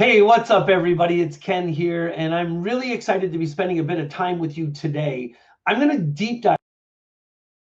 Hey, what's up, everybody? It's Ken here, and I'm really excited to be spending a bit of time with you today. I'm going to deep dive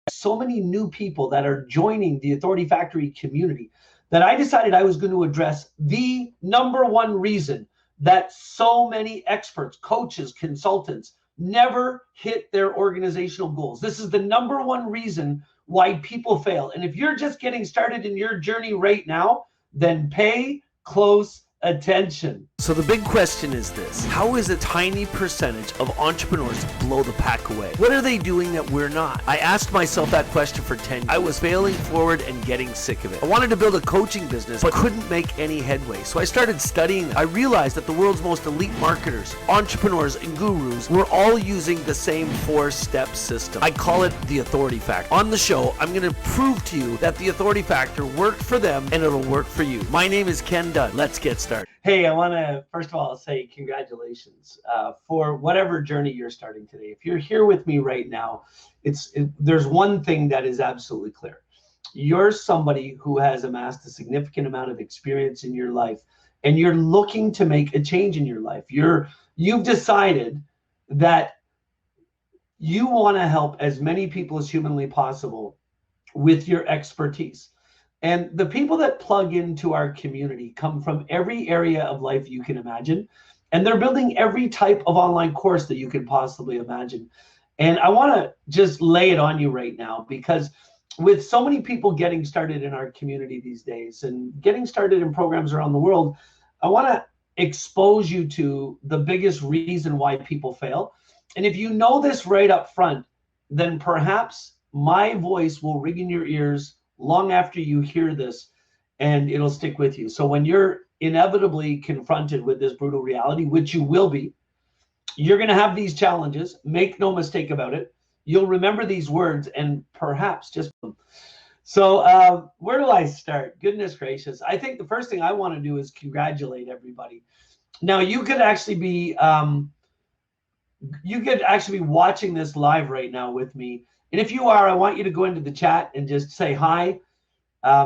so many new people that are joining the Authority Factory community that I decided I was going to address the number one reason that so many experts, coaches, consultants never hit their organizational goals. This is the number one reason why people fail. And if you're just getting started in your journey right now, then pay close attention. So the big question is this: how is a tiny percentage of entrepreneurs blow the pack away? What are they doing that we're not? I asked myself that question for 10 years. I was failing forward and getting sick of it. I wanted to build a coaching business, but couldn't make any headway. So I started studying. I realized that the world's most elite marketers, entrepreneurs, and gurus were all using the same 4-step system. I call it the Authority Factor. On the show, I'm going to prove to you that the Authority Factor worked for them and it'll work for you. My name is Ken Dunn. Let's get started. Hey, I want to first of all say congratulations for whatever journey you're starting today. If you're here with me right now, there's one thing that is absolutely clear. You're somebody who has amassed a significant amount of experience in your life, and you're looking to make a change in your life. You've decided that you want to help as many people as humanly possible with your expertise. And the people that plug into our community come from every area of life you can imagine. And they're building every type of online course that you can possibly imagine. And I want to just lay it on you right now, because with so many people getting started in our community these days and getting started in programs around the world, I want to expose you to the biggest reason why people fail. And if you know this right up front, then perhaps my voice will ring in your ears long after you hear this, and it'll stick with you. So when you're inevitably confronted with this brutal reality, which you will be, you're going to have these challenges. Make no mistake about it. You'll remember these words and perhaps just so where do I start? Goodness gracious. I think the first thing I want to do is congratulate everybody. Now, you could actually be watching this live right now with me. And if you are, I want you to go into the chat and just say hi.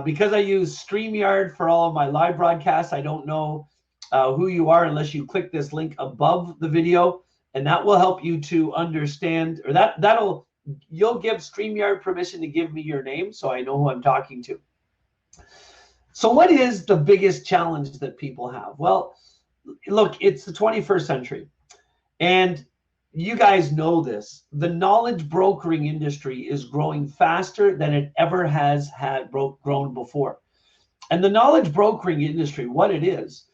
Because I use StreamYard for all of my live broadcasts, I don't know who you are unless you click this link above the video, and that will help you to understand, or you'll give StreamYard permission to give me your name so I know who I'm talking to. So what is the biggest challenge that people have? Well, look, it's the 21st century. And you guys know this. The knowledge brokering industry is growing faster than it ever has grown before. And the knowledge brokering industry, what it is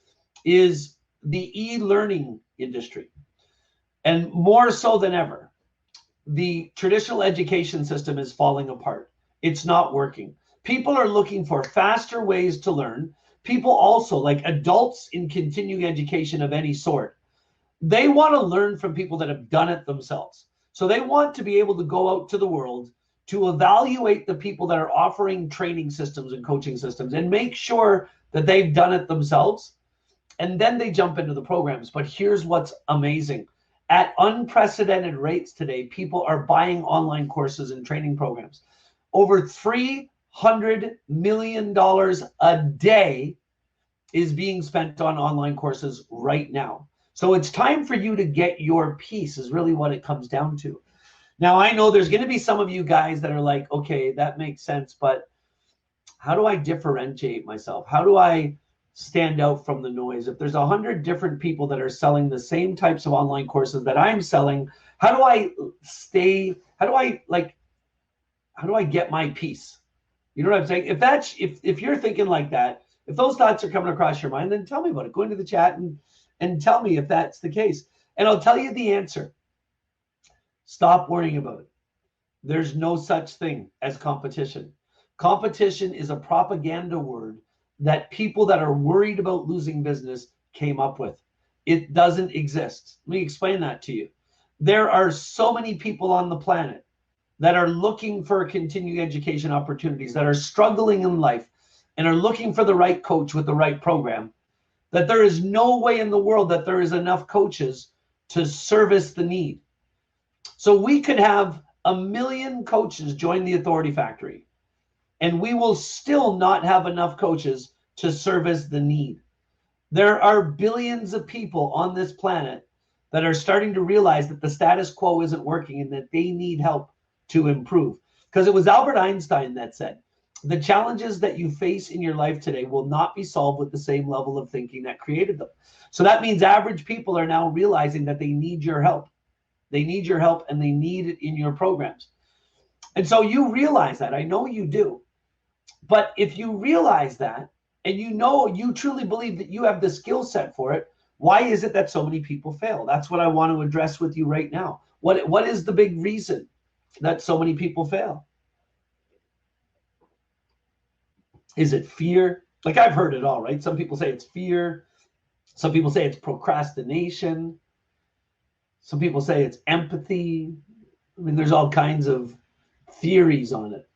the e-learning industry. And more so than ever, the traditional education system is falling apart. It's not working. People are looking for faster ways to learn. People also, like adults in continuing education of any sort, they want to learn from people that have done it themselves. So they want to be able to go out to the world to evaluate the people that are offering training systems and coaching systems and make sure that they've done it themselves. And then they jump into the programs. But here's what's amazing. At unprecedented rates today, people are buying online courses and training programs. Over $300 million a day is being spent on online courses right now. So it's time for you to get your piece is really what it comes down to. Now, I know there's going to be some of you guys that are like, okay, that makes sense, but how do I differentiate myself? How do I stand out from the noise? If there's 100 different people that are selling the same types of online courses that I'm selling, how do I get my piece? You know what I'm saying? If you're thinking like that, if those thoughts are coming across your mind, then tell me about it. Go into the chat and tell me if that's the case. And I'll tell you the answer. Stop worrying about it. There's no such thing as competition. Competition is a propaganda word that people that are worried about losing business came up with. It doesn't exist. Let me explain that to you. There are so many people on the planet that are looking for continuing education opportunities, that are struggling in life and are looking for the right coach with the right program, that there is no way in the world that there is enough coaches to service the need. So we could have 1 million coaches join the Authority Factory, and we will still not have enough coaches to service the need. There are billions of people on this planet that are starting to realize that the status quo isn't working and that they need help to improve. Because it was Albert Einstein that said, the challenges that you face in your life today will not be solved with the same level of thinking that created them. So that means average people are now realizing that they need your help. They need your help and they need it in your programs. And so you realize that. I know you do. But if you realize that, and you truly believe that you have the skill set for it, why is it that so many people fail? That's what I want to address with you right now. What is the big reason that so many people fail? Is it fear? Like, I've heard it all, right? Some people say it's fear. Some people say it's procrastination. Some people say it's empathy. I mean, there's all kinds of theories on it.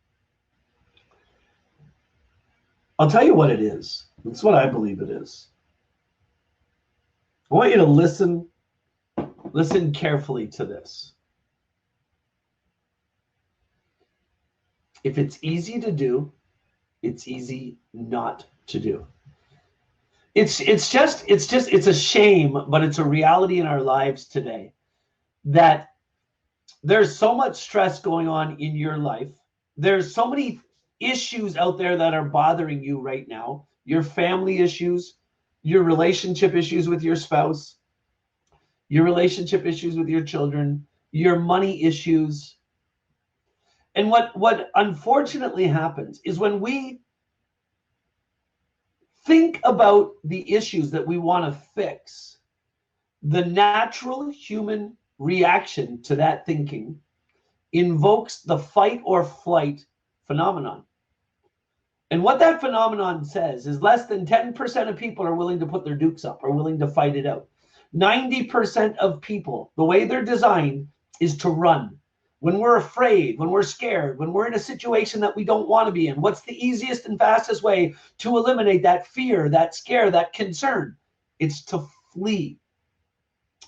I'll tell you what it is. It's what I believe it is. I want you to listen carefully to this. If it's easy to do, it's easy not to do. It's a shame, but it's a reality in our lives today that there's so much stress going on in your life. There's so many issues out there that are bothering you right now. Your family issues, your relationship issues with your spouse, your relationship issues with your children, your money issues. And what unfortunately happens is when we think about the issues that we want to fix, the natural human reaction to that thinking invokes the fight or flight phenomenon. And what that phenomenon says is less than 10% of people are willing to put their dukes up, are willing to fight it out. 90% of people, the way they're designed is to run. When we're afraid, when we're scared, when we're in a situation that we don't want to be in, what's the easiest and fastest way to eliminate that fear, that scare, that concern? It's to flee.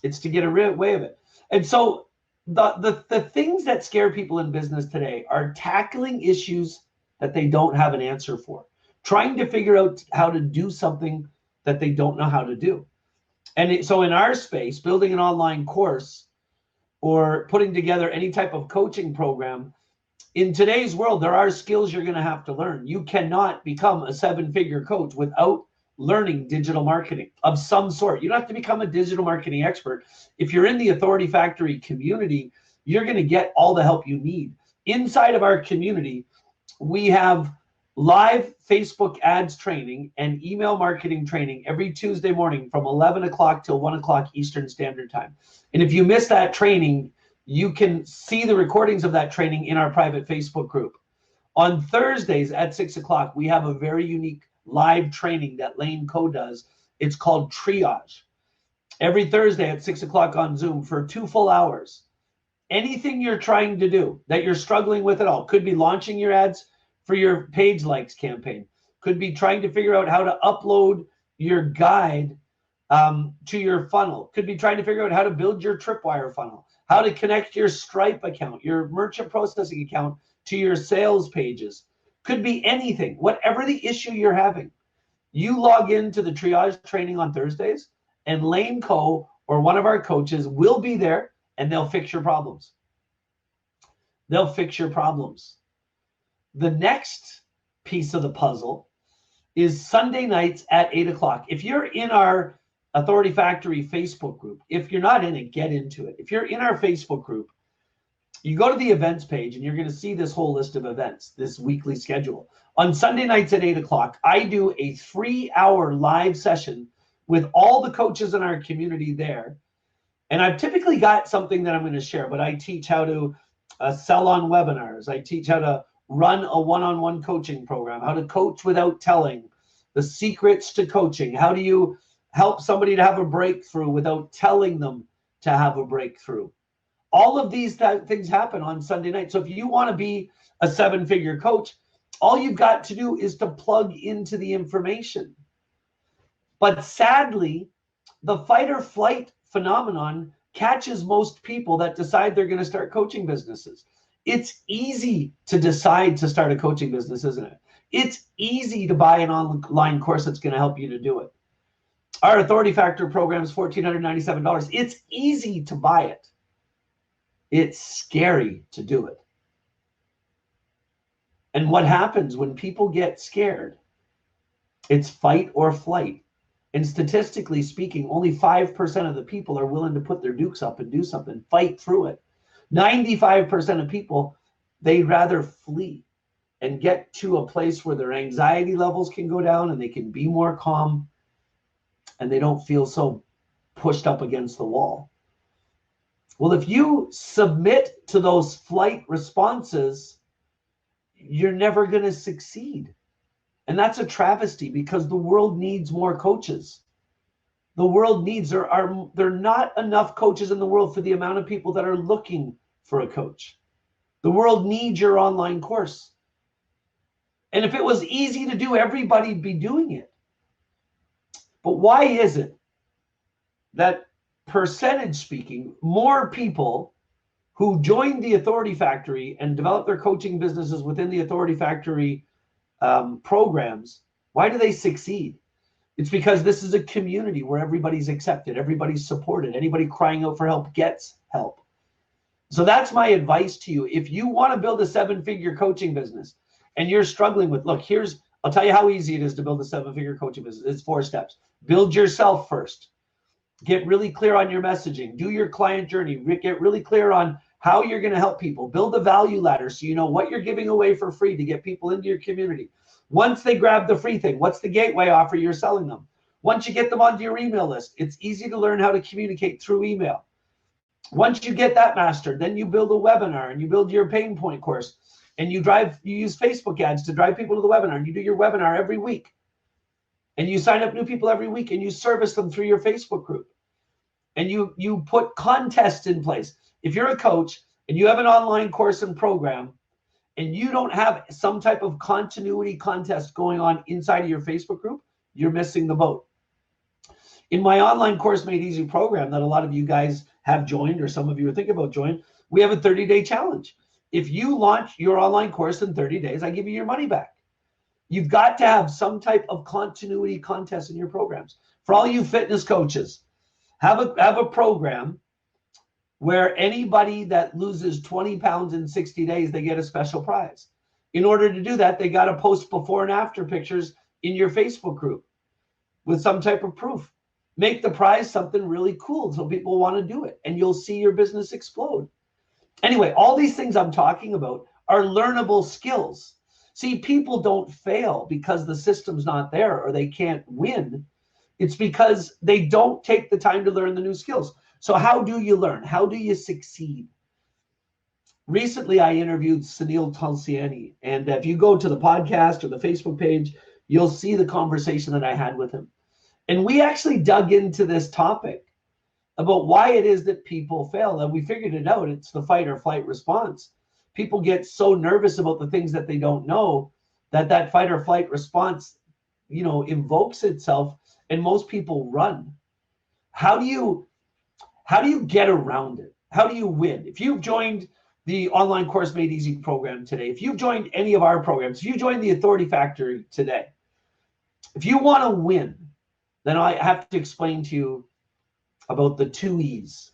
It's to get away of it. And so the things that scare people in business today are tackling issues that they don't have an answer for, trying to figure out how to do something that they don't know how to do. And so in our space, building an online course or putting together any type of coaching program, in today's world, there are skills you're going to have to learn. You cannot become a 7-figure coach without learning digital marketing of some sort. You don't have to become a digital marketing expert. If you're in the Authority Factory community, you're going to get all the help you need. Inside of our community, we have live Facebook ads training and email marketing training every Tuesday morning from 11 o'clock till 1 o'clock Eastern Standard Time. And if you miss that training, you can see the recordings of that training in our private Facebook group. On Thursdays at 6 o'clock, we have a very unique live training that Lane Co does. It's called Triage. Every Thursday at 6 o'clock on Zoom for 2 full hours. Anything you're trying to do that you're struggling with at all, could be launching your ads for your page likes campaign, could be trying to figure out how to upload your guide to your funnel, could be trying to figure out how to build your Tripwire funnel, how to connect your Stripe account, your merchant processing account to your sales pages, could be anything. Whatever the issue you're having, you log into the Triage training on Thursdays and Lane Co or one of our coaches will be there and they'll fix your problems. They'll fix your problems. The next piece of the puzzle is Sunday nights at 8 o'clock. If you're in our Authority Factory Facebook group, if you're not in it, get into it. If you're in our Facebook group, you go to the events page and you're going to see this whole list of events, this weekly schedule. On Sunday nights at 8 o'clock, I do a 3-hour live session with all the coaches in our community there. And I've typically got something that I'm going to share, but I teach how to sell on webinars. I teach how to run a one-on-one coaching program, how to coach without telling, the secrets to coaching. How do you help somebody to have a breakthrough without telling them to have a breakthrough? All of these things happen on Sunday night. So if you want to be a 7-figure coach, all you've got to do is to plug into the information. But sadly, the fight or flight phenomenon catches most people that decide they're going to start coaching businesses. It's easy to decide to start a coaching business, isn't it? It's easy to buy an online course that's going to help you to do it. Our Authority Factor program is $1,497. It's easy to buy it. It's scary to do it. And what happens when people get scared? It's fight or flight. And statistically speaking, only 5% of the people are willing to put their dukes up and do something, fight through it. 95% of people, they'd rather flee and get to a place where their anxiety levels can go down and they can be more calm and they don't feel so pushed up against the wall. Well, if you submit to those flight responses, you're never going to succeed. And that's a travesty because the world needs more coaches. The world needs, there are not enough coaches in the world for the amount of people that are looking for a coach. The world needs your online course. And if it was easy to do, everybody'd be doing it. But why is it that, percentage speaking, more people who join the Authority Factory and develop their coaching businesses within the Authority Factory programs, why do they succeed? It's because this is a community where everybody's accepted, everybody's supported, anybody crying out for help gets help. So that's my advice to you. If you want to build a 7-figure coaching business and you're struggling with, look, I'll tell you how easy it is to build a 7-figure coaching business. It's 4 steps. Build yourself first. Get really clear on your messaging. Do your client journey. Get really clear on how you're going to help people. Build a value ladder so you know what you're giving away for free to get people into your community. Once they grab the free thing, what's the gateway offer you're selling them? Once you get them onto your email list, it's easy to learn how to communicate through email. Once you get that mastered, then you build a webinar and you build your pain point course and you use Facebook ads to drive people to the webinar, and you do your webinar every week and you sign up new people every week and you service them through your Facebook group and you put contests in place. If you're a coach and you have an online course and program and you don't have some type of continuity contest going on inside of your Facebook group, you're missing the boat. In my online course Made Easy program that a lot of you guys have joined, or some of you are thinking about joining, we have a 30-day challenge. If you launch your online course in 30 days, I give you your money back. You've got to have some type of continuity contest in your programs. For all you fitness coaches, have a program where anybody that loses 20 pounds in 60 days, they get a special prize. In order to do that, they got to post before and after pictures in your Facebook group with some type of proof. Make the prize something really cool so people want to do it, and you'll see your business explode. Anyway, all these things I'm talking about are learnable skills. See, people don't fail because the system's not there or they can't win. It's because they don't take the time to learn the new skills. So how do you learn? How do you succeed? Recently, I interviewed Sunil Tulsiani, and if you go to the podcast or the Facebook page, you'll see the conversation that I had with him. And we actually dug into this topic about why it is that people fail. And we figured it out. It's the fight or flight response. People get so nervous about the things that they don't know that fight or flight response, invokes itself, and most people run. How do you get around it? How do you win? If you've joined the online course Made Easy program today, if you've joined any of our programs, if you joined the Authority Factory today, if you want to win, then I have to explain to you about the 2 E's.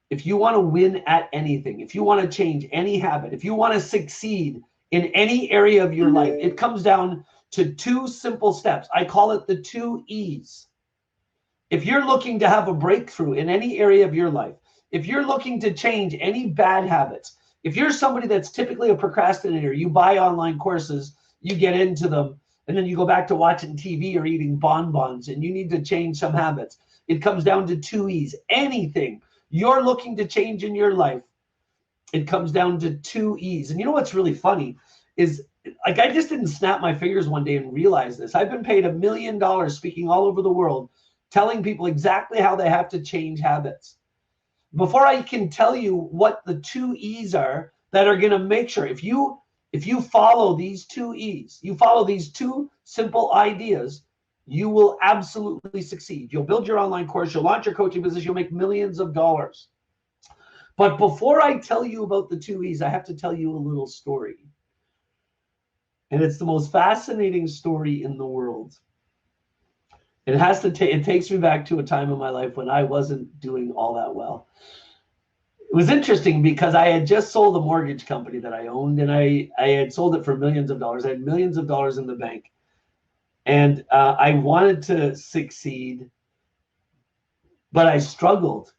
If you want to win at anything, if you want to change any habit, if you want to succeed in any area of your life, it comes down to 2 simple steps. I call it the 2 E's. If you're looking to have a breakthrough in any area of your life, if you're looking to change any bad habits, if you're somebody that's typically a procrastinator, you buy online courses, you get into them, and then you go back to watching TV or eating bonbons, and you need to change some habits. It comes down to 2 E's. Anything you're looking to change in your life, it comes down to 2 E's. And you know what's really funny is, like, I just didn't snap my fingers one day and realize this. I've been paid $1 million speaking all over the world, telling people exactly how they have to change habits. Before I can tell you what the 2 E's are that are going to make sure, if you follow these 2 E's, you follow these 2 simple ideas, you will absolutely succeed. You'll build your online course, you'll launch your coaching business, you'll make millions of dollars. But before I tell you about the 2 E's, I have to tell you a little story. And it's the most fascinating story in the world. It has to take, it takes me back to a time in my life when I wasn't doing all that well. It was interesting because I had just sold a mortgage company that I owned, and I had sold it for millions of dollars. I had millions of dollars in the bank. And I wanted to succeed, but I struggled.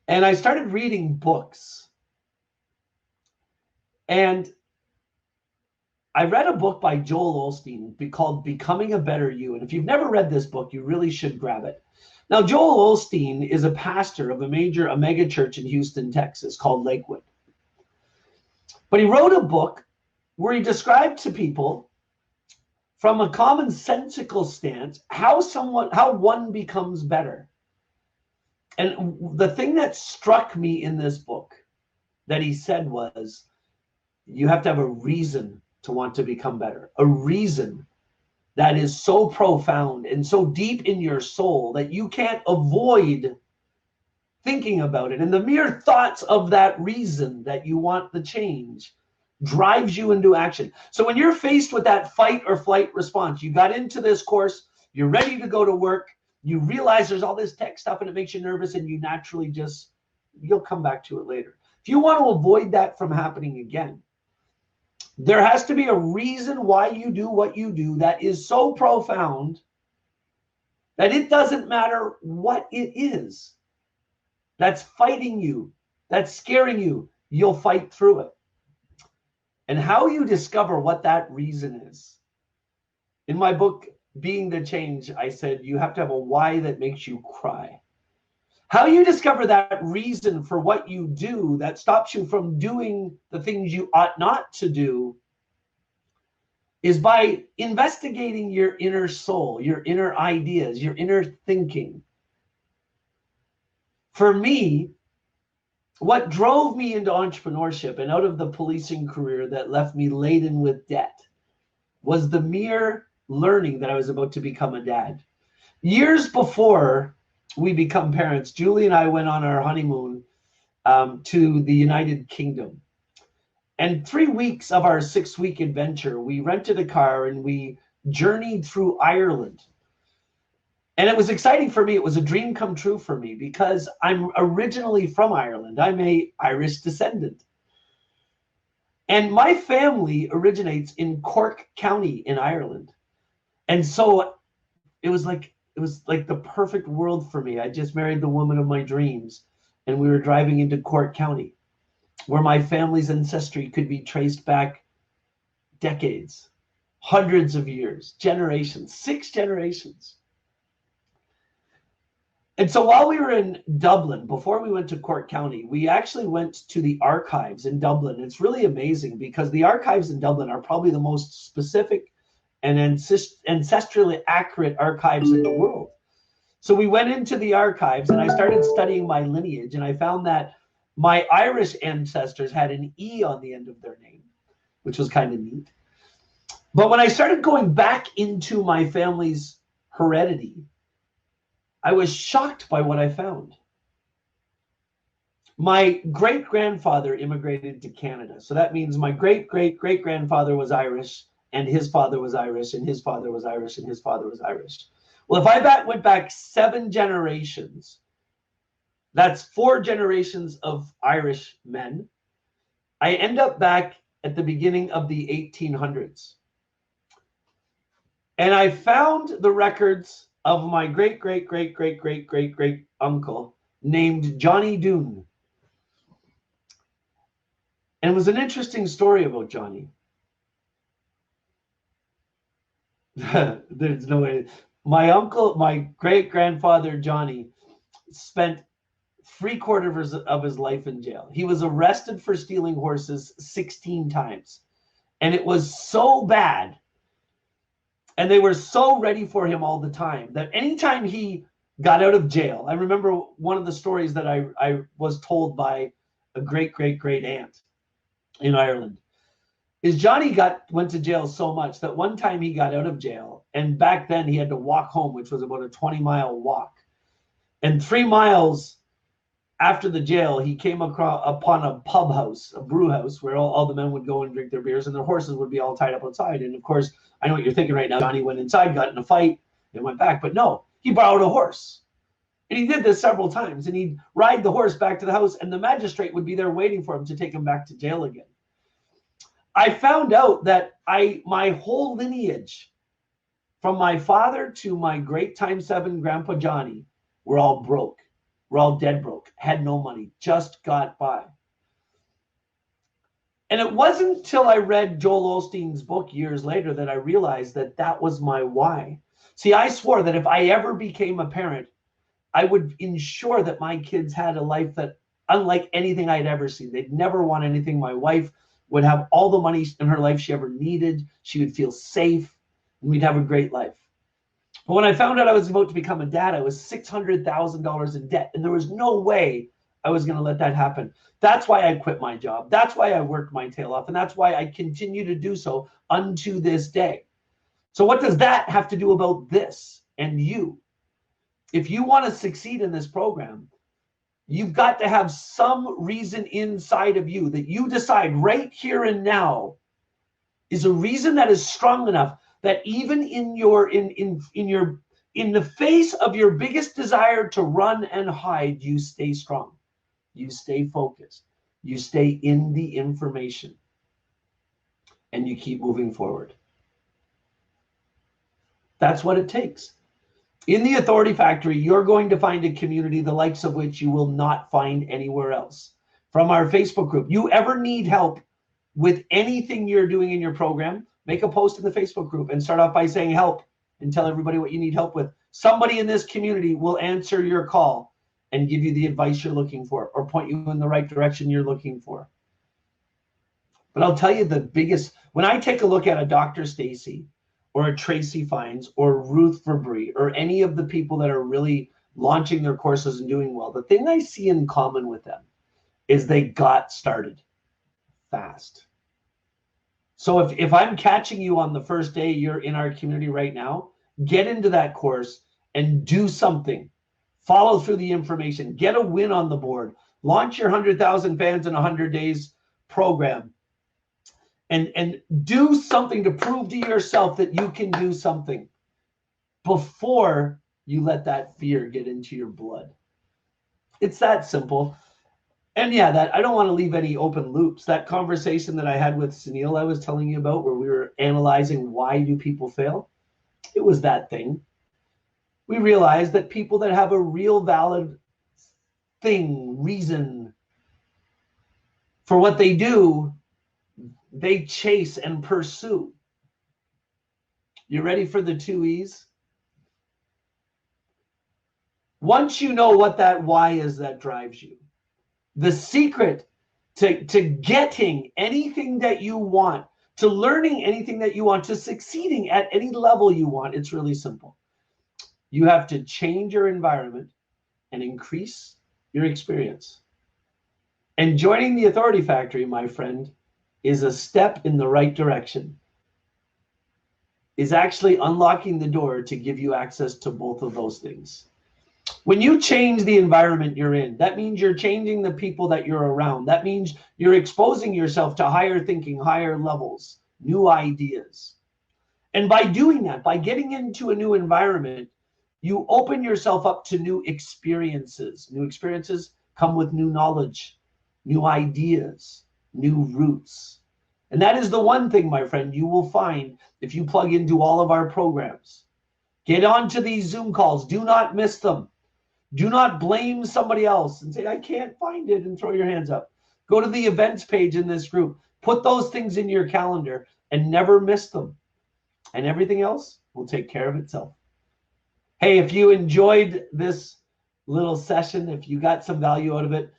And I started reading books. And I read a book by Joel Osteen called Becoming a Better You. And if you've never read this book, you really should grab it. Now, Joel Osteen is a pastor of a mega church in Houston, Texas called Lakewood. But he wrote a book where he described to people from a commonsensical stance how one becomes better. And the thing that struck me in this book that he said was, you have to have a reason to want to become better, a reason that is so profound and so deep in your soul that you can't avoid thinking about it. And the mere thoughts of that reason that you want the change drives you into action. So when you're faced with that fight or flight response, you got into this course, you're ready to go to work, you realize there's all this tech stuff and it makes you nervous, and you naturally you'll come back to it later. If you want to avoid that from happening again, there has to be a reason why you do what you do that is so profound that it doesn't matter what it is that's fighting you, that's scaring you, you'll fight through it. And how you discover what that reason is. In my book, Being the Change, I said you have to have a why that makes you cry. How you discover that reason for what you do that stops you from doing the things you ought not to do is by investigating your inner soul, your inner ideas, your inner thinking. For me, what drove me into entrepreneurship and out of the policing career that left me laden with debt was the mere learning that I was about to become a dad. Years before we become parents, Julie and I went on our honeymoon to the United Kingdom. And 3 weeks of our 6-week adventure, we rented a car and we journeyed through Ireland. And it was exciting for me. It was a dream come true for me because I'm originally from Ireland. I'm an Irish descendant. And my family originates in Cork County in Ireland. And so it was like the perfect world for me. I just married the woman of my dreams, and we were driving into Cork County, where my family's ancestry could be traced back decades, hundreds of years, generations, 6 generations. And so while we were in Dublin, before we went to Cork County, we actually went to the archives in Dublin. It's really amazing because the archives in Dublin are probably the most specific and ancestrally accurate archives in the world. So we went into the archives and I started studying my lineage, and I found that my Irish ancestors had an E on the end of their name, which was kind of neat. But when I started going back into my family's heredity, I was shocked by what I found. My great-grandfather immigrated to Canada. So that means my great-great-great-grandfather was Irish, and his father was Irish, and his father was Irish, and his father was Irish. Well, if I went back 7 generations, that's 4 generations of Irish men. I end up back at the beginning of the 1800s. And I found the records of my great-great-great-great-great-great-great uncle named Johnny Dunn. And it was an interesting story about Johnny. There's no way. My uncle, my great-grandfather Johnny, spent 3/4 of his life in jail. He was arrested for stealing horses 16 times. And it was so bad, and they were so ready for him all the time, that anytime he got out of jail, I remember one of the stories that I was told by a great-great-great aunt in Ireland, is Johnny went to jail so much that one time he got out of jail, and back then he had to walk home, which was about a 20-mile walk. And 3 miles after the jail, he came upon a pub house, a brew house, where all the men would go and drink their beers, and their horses would be all tied up outside. And of course, I know what you're thinking right now. Johnny went inside, got in a fight, and went back. But no, he borrowed a horse. And he did this several times. And he'd ride the horse back to the house, and the magistrate would be there waiting for him to take him back to jail again. I found out that my whole lineage, from my father to my great times 7 grandpa Johnny, were all broke. We're all dead broke, had no money, just got by. And it wasn't until I read Joel Osteen's book years later that I realized that that was my why. See, I swore that if I ever became a parent, I would ensure that my kids had a life that unlike anything I'd ever seen. They'd never want anything. My wife would have all the money in her life she ever needed. She would feel safe, and we'd have a great life. But when I found out I was about to become a dad, I was $600,000 in debt, and there was no way I was going to let that happen. That's why I quit my job. That's why I worked my tail off, and that's why I continue to do so unto this day. So what does that have to do about this and you? If you want to succeed in this program, you've got to have some reason inside of you that you decide right here and now is a reason that is strong enough that even in the face of your biggest desire to run and hide, you stay strong, you stay focused, you stay in the information, and you keep moving forward. That's what it takes. In the Authority Factory, you're going to find a community the likes of which you will not find anywhere else. From our Facebook group, you ever need help with anything you're doing in your program, make a post in the Facebook group and start off by saying help and tell everybody what you need help with. Somebody in this community will answer your call and give you the advice you're looking for or point you in the right direction you're looking for. But I'll tell you the biggest, when I take a look at a Dr. Stacy or a Tracy Fines or Ruth Fabry or any of the people that are really launching their courses and doing well, the thing I see in common with them is they got started fast. So if I'm catching you on the first day you're in our community right now, get into that course and do something. Follow through the information. Get a win on the board. Launch your 100,000 fans in 100 days program. And do something to prove to yourself that you can do something before you let that fear get into your blood. It's that simple. And yeah, that I don't want to leave any open loops. That conversation that I had with Sunil I was telling you about, where we were analyzing why do people fail, it was that thing. We realized that people that have a real valid reason for what they do, they chase and pursue. You ready for the 2 E's? Once you know what that why is that drives you, the secret to getting anything that you want, to learning anything that you want, to succeeding at any level you want, it's really simple. You have to change your environment and increase your experience. And joining the Authority Factory, my friend, is a step in the right direction. Is actually unlocking the door to give you access to both of those things. When you change the environment you're in, that means you're changing the people that you're around. That means you're exposing yourself to higher thinking, higher levels, new ideas. And by doing that, by getting into a new environment, you open yourself up to new experiences. New experiences come with new knowledge, new ideas, new roots. And that is the one thing, my friend, you will find if you plug into all of our programs. Get onto these Zoom calls. Do not miss them. Do not blame somebody else and say, I can't find it, and throw your hands up. Go to the events page in this group. Put those things in your calendar and never miss them. And everything else will take care of itself. Hey, if you enjoyed this little session, if you got some value out of it,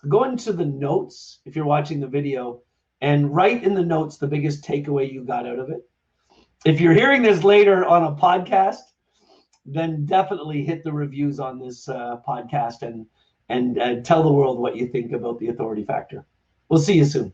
go into the notes if you're watching the video and write in the notes the biggest takeaway you got out of it. If you're hearing this later on a podcast, then definitely hit the reviews on this podcast and tell the world what you think about the Authority Factor. We'll see you soon.